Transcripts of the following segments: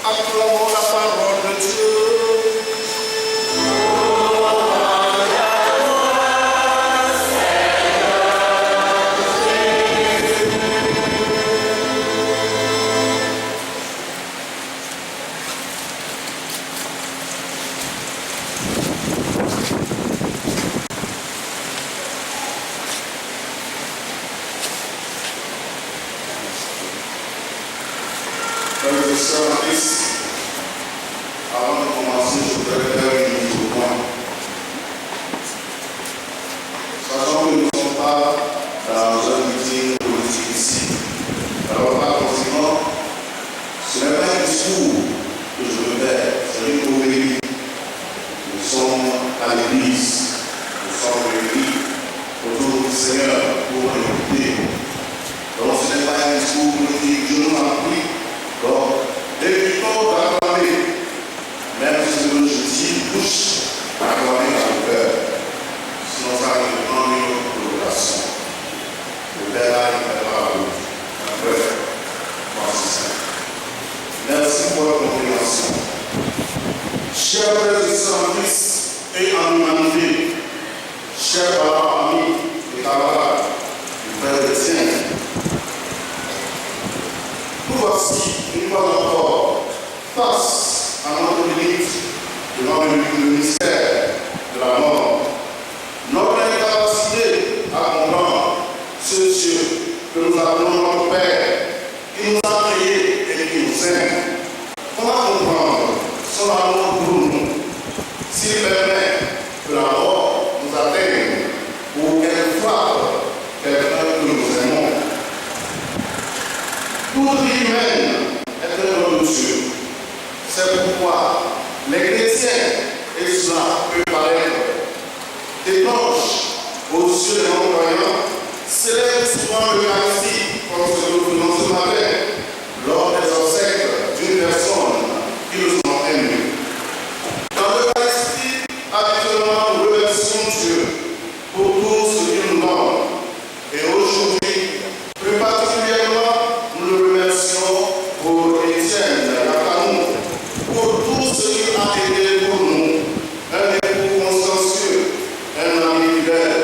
Acclamons la parole de Dieu. Frères et sœurs en Christ, avant de commencer, je voudrais faire une mise au point. Sachant que nous ne sommes pas dans un meeting politique ici. Alors, par conséquent, ce n'est pas un discours que je veux faire, c'est une homélie. Nous sommes à l'église, nous sommes réunis autour du Seigneur pour l'écouter. Donc, ce n'est pas un discours politique, je nous en prie. Donc, évitons d'acclamer, même si je dis bouche, acclamer dans le cœur. Sinon, ça va prendre une autre coloration. Le Père là, il ne fait pas la route. Après, c'est ça. Merci pour la compréhension. Chers frères et sœurs en Christ et en humanité, chers parents, amis et camarades, frères et tiens, nous voici une fois encore face à notre limite devant le mystère de la mort. Notre incapacité à comprendre ce Dieu que nous appelons notre Père, qui nous a créés et qui nous aime. Comment comprendre son amour pour nous s'il permet que la mort nous atteigne ou qu'elle frappe quelqu'un que nous aimons? Toute vie humaine est un don de Dieu. C'est pourquoi les chrétiens, et cela peut paraître étrange aux yeux des non-croyants, célèbrent souvent l'Eucharistie comme ce que nous faisons ce matin, lors des obsèques d'une personne qui nous ont aimés. Dans l'Eucharistie, habituellement, nous remercions Dieu pour tout ce qu'il nous donne. Et aujourd'hui, plus particulièrement, nous le remercions pour Étienne Lakanou, pour tout ce qu'il a été pour nous, un époux consciencieux, un ami fidèle,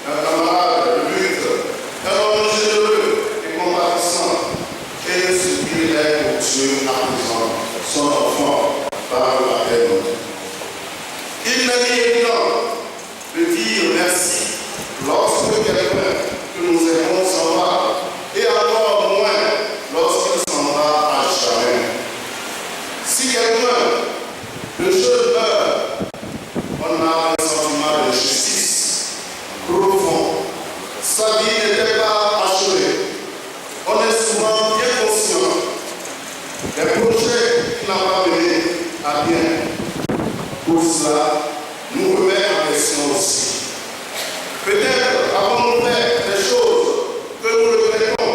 un camarade de lutte, un homme généreux et compatissant, et ce qu'il est pour Dieu à présent, son enfant par la peine. Il n'est ni évident de dire merci lorsque quelqu'un que nous aimons s'en va, et encore moins lorsqu'il s'en va à jamais. Si quelqu'un de jeune meurt, on a un sentiment de justice profond. Sa vie n'était pas achevée. On est souvent bien conscient des projets qu'il n'a pas menés à bien. Pour cela, nous remet en question aussi. Peut-être avons-nous fait des choses que nous regrettons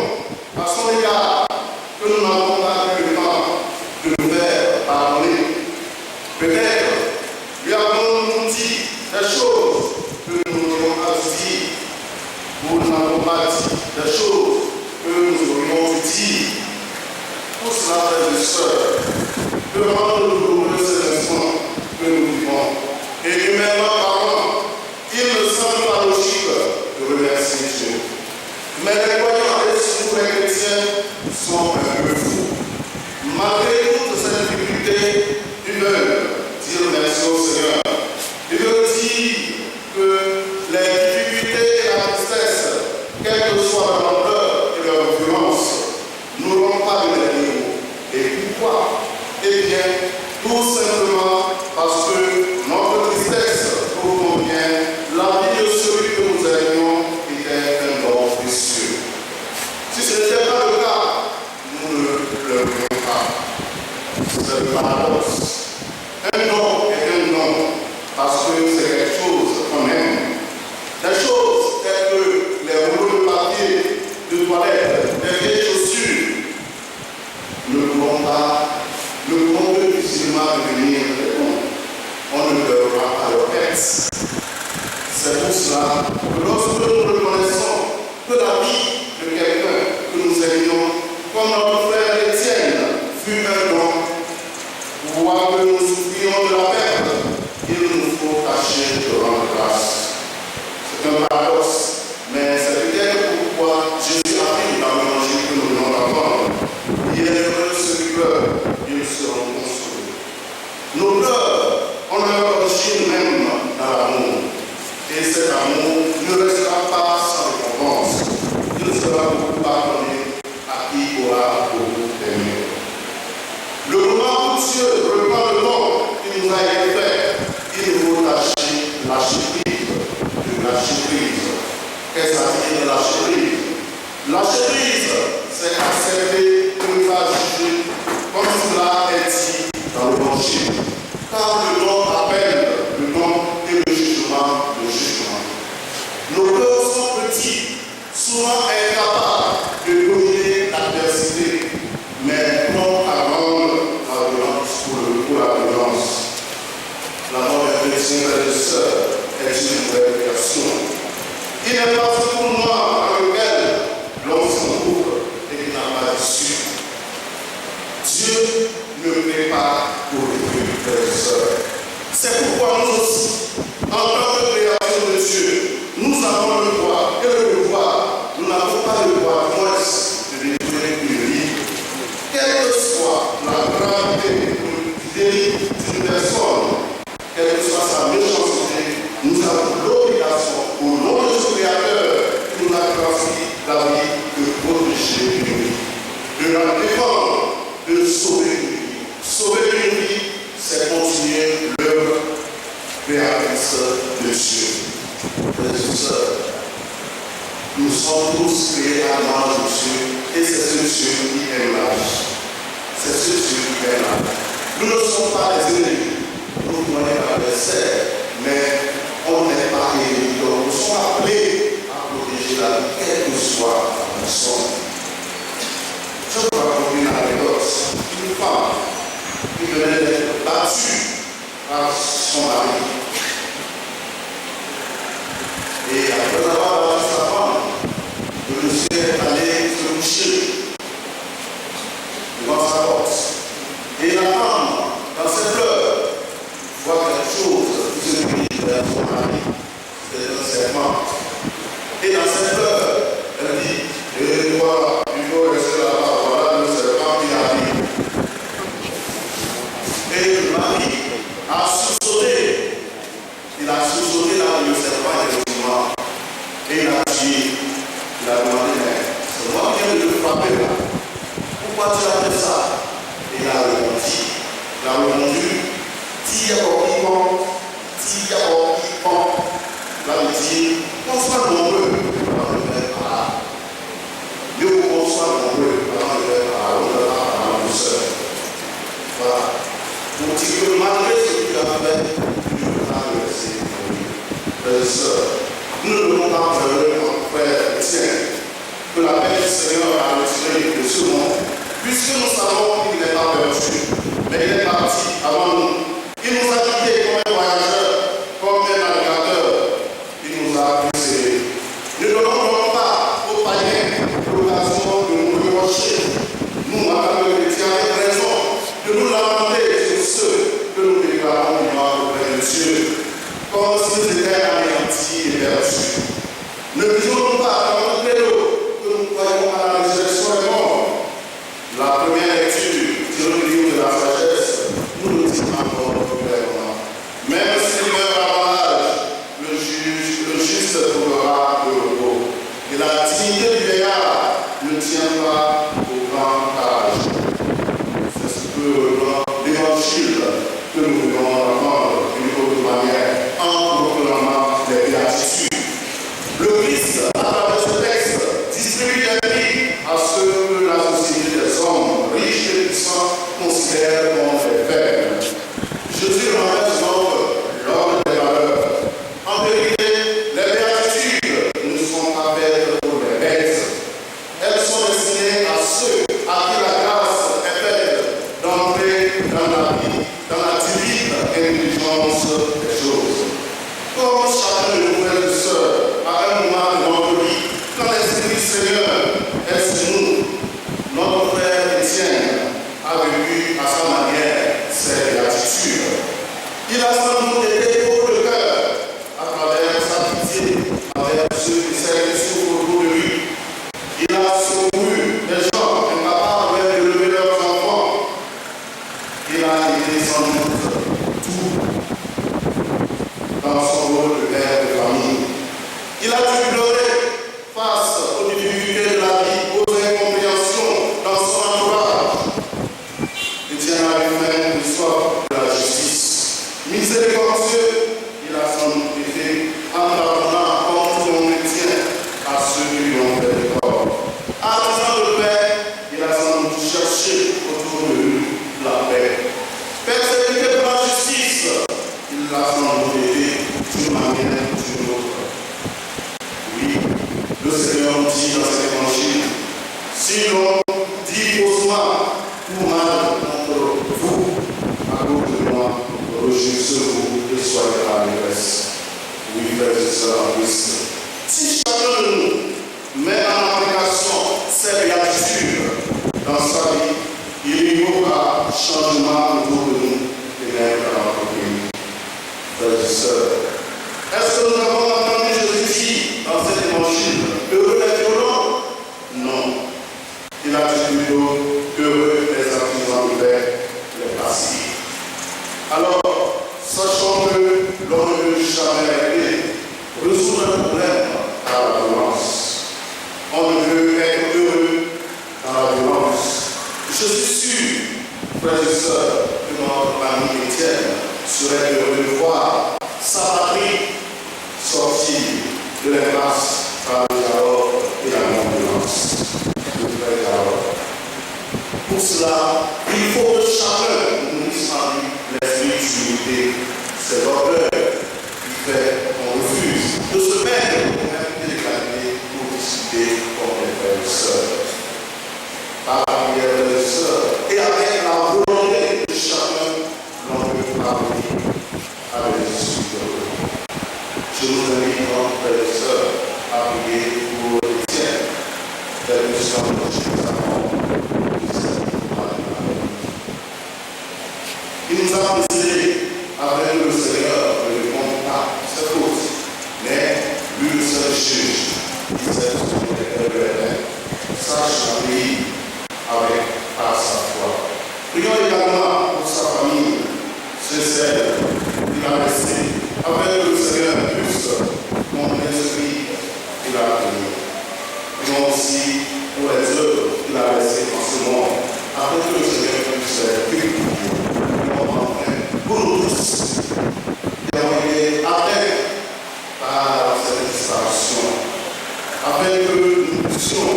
à son égard, que nous n'avons pas eu le temps de nous faire pardonner. Peut-être lui avons-nous dit des choses que nous n'aurions pas dit, ou nous n'avons pas dit des choses que nous aurions dû dire. Tout cela, frères et sœurs, peut rendre douloureux ces instants que nous vivons. Et humainement parlant, il ne semble pas logique de remercier Dieu. Mais les croyants et surtout les chrétiens sont un peu fous. Malgré toutes ces difficultés, ils veulent dire merci au Seigneur. Ils veulent dire que les difficultés et la tristesse, quelle que soit leur ampleur et leur violence, n'auront pas de dernier mot. Et pourquoi? Eh bien, tout simplement parce que notre tristesse nous convient, la vie de celui que nous aimions était un don précieux. Si ce n'était pas le cas, nous ne pleurions pas. C'est le paradoxe. Un don est un don parce que c'est quelque chose qu'on aime. Des choses telles que les rouleaux de papier, de toilette, des vieilles chaussures, ne pourront que difficilement devenir des dons. On ne pleurera pas leur tête. C'est pour cela que lorsque nous reconnaissons que la vie de quelqu'un que nous aimions, comme notre frère Étienne, fut un don, aura beaucoup aimé. Le moment où Dieu reprend le nom qui nous a été fait, il faut lâcher prise, de lâcher prise. Qu'est-ce que ça veut dire de lâcher prise? Lâcher prise, c'est accepter qu'on ne va juger comme cela est dit dans l'Évangile. Car le nom appelle, le nom et le jugement, le jugement. Nos cœurs sont petits, souvent incapables de dominer l'adversité, mais non à rendre la violence pour la violence. La mort des chrétiens et des sœurs est une révélation. Il n'est pas ce tournoi dans lequel l'on s'engouffre et qui n'a pas d'issue. Dieu ne prépare pour les frères et sœurs. C'est pourquoi nous aussi, en tant que création de Dieu, nous avons le droit et le devoir. Nous n'avons pas le droit, moins, de détruire une vie. Quelle que soit la gravité du délit d'une personne, quelle que soit sa méchanceté, nous avons l'obligation, au nom de ce Créateur, qui nous a transmis la vie, de protéger une vie, de la défendre, de sauver une vie. Sauver une vie, c'est continuer l'œuvre créatrice de Dieu. Frères et sœurs, nous sommes tous créés à l'image de Dieu, et c'est ce Dieu qui aime l'âge. C'est ce Dieu qui aime l'âge. Nous ne sommes pas des ennemis, nous sommes des adversaires, mais on n'est pas ennemis. Donc nous sommes appelés à protéger la vie, quelle que soit la personne. Je vais raconter une anecdote. Une femme qui venait d'être battue par son mari. Et après avoir battu sa femme, le monsieur est allé se coucher devant sa porte. Et la femme, dans ses pleurs, voit quelque chose qui se dirige vers son mari. C'est un serpent. Et dans ses pleurs, elle dit, et voilà, il faut rester là-bas, voilà le serpent qui arrive. Et le mari a sursauté. Il a sursauté là où le serpent était. Et il a tué. Il a demandé, mais c'est moi qui viens de le frapper là. Pourquoi tu as fait ça? Et il a répondu. Il a répondu, tire au piment, tire au piment. Il a dit, qu'on soit nombreux avant de faire par là. Mieux qu'on soit nombreux avant de faire par là. On ne va pas par la douceur. Voilà. Pour dire que malgré ce qu'il a fait, il ne peut pas le laisser. Frères et sœurs, nous ne devons pas pleurer en frère chrétien que la paix du Seigneur a retiré de ce monde, puisque nous savons qu'il n'est pas perdu, mais il est parti avant nous. Il nous a quittés comme un voyageur, comme un navigateur. Il nous a poussés. Ne donnons pas aux païens l'occasion de nous reprocher. Nous, en tant que chrétiens, avons raison de nous lamenter sur ceux que nous déclarons vivants auprès de Dieu, comme s'ils étaient anéantis et perdus. Ne disons pas dans notre credo que nous croyons à la résurrection des morts. La première lecture sur le livre de la sagesse nous le dit encore clairement. Même s'il meurt avant l'âge, le juste trouvera le repos. Et la dignité du vieillard ne tient pas au grand âge. C'est ce que l'évangile que nous devons apprendre d'une autre manière en proclamant les béatitudes. Le Christ, à travers ce texte, distribue des vies à ceux que la société des hommes, riches et puissants, considère comme des faibles. Jésus renverse donc l'ordre des valeurs. En vérité, les béatitudes ne sont pas faites pour les bêtes. Elles sont destinées à ceux à qui la grâce est faite d'entrer dans la vie, dans la divine intelligence des choses. Comme chacun de nous, frères et sœurs, à un moment de notre vie, quand l'Esprit du Seigneur est sur nous, notre frère chrétien a vécu à sa manière nous chercher autour de nous la paix. Persécuté pour la justice, il l'a sans doute été d'une manière ou d'une autre. Oui, le Seigneur nous dit dans cet évangile, si l'on dit faussement ou mal contre vous, à cause de moi, réjouissez-vous et soyez à la détresse. Oui, frères et sœurs en Christ. Si chacun de nous met en application ces béatitudes dans sa vie, il y aura changement autour de nous et même dans notre pays. Frères et sœurs, est-ce que nous avons entendu Jésus dire dans cet évangile, heureux les violents? Non. Il a dit plutôt, heureux les artisans de paix, les pacifiques. Alors, sachant que l'on ne peut jamais résoudre un problème par la violence. On ne veut être heureux dans la violence. Je suis sûr, frères et sœurs, que notre famille chrétienne serait heureux de voir sa patrie sortir de l'impasse par le dialogue et la non-violence. Pour cela, il faut que chacun nourrisse en lui l'esprit d'humilité. C'est l'orgueil qui fait qu'on refuse de se mettre au même pied d'égalité pour discuter comme les frères et sœurs. Par la prière des frères et sœurs et avec la volonté de chacun, l'on peut parvenir à des discussions. Je vous invite donc, frères et sœurs, à prier pour les tiens, tels que sont nos chers amants. Il nous a décidé avec le Seigneur de répondre à ses fautes. Mais lui, le seul juge, il sait ce qu'on est sache l'obéir avec par sa foi. Prions également pour sa famille, ceux celles qu'il a laissé, avec le Seigneur puisse mon esprit qu'il a donné. Prions aussi pour les œuvres qu'il a laissées en ce monde, afin que le Seigneur puisse les purifier. Pour nous tous, qui avons été atteints par cette distraction, afin que nous puissions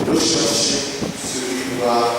rechercher ce qui doit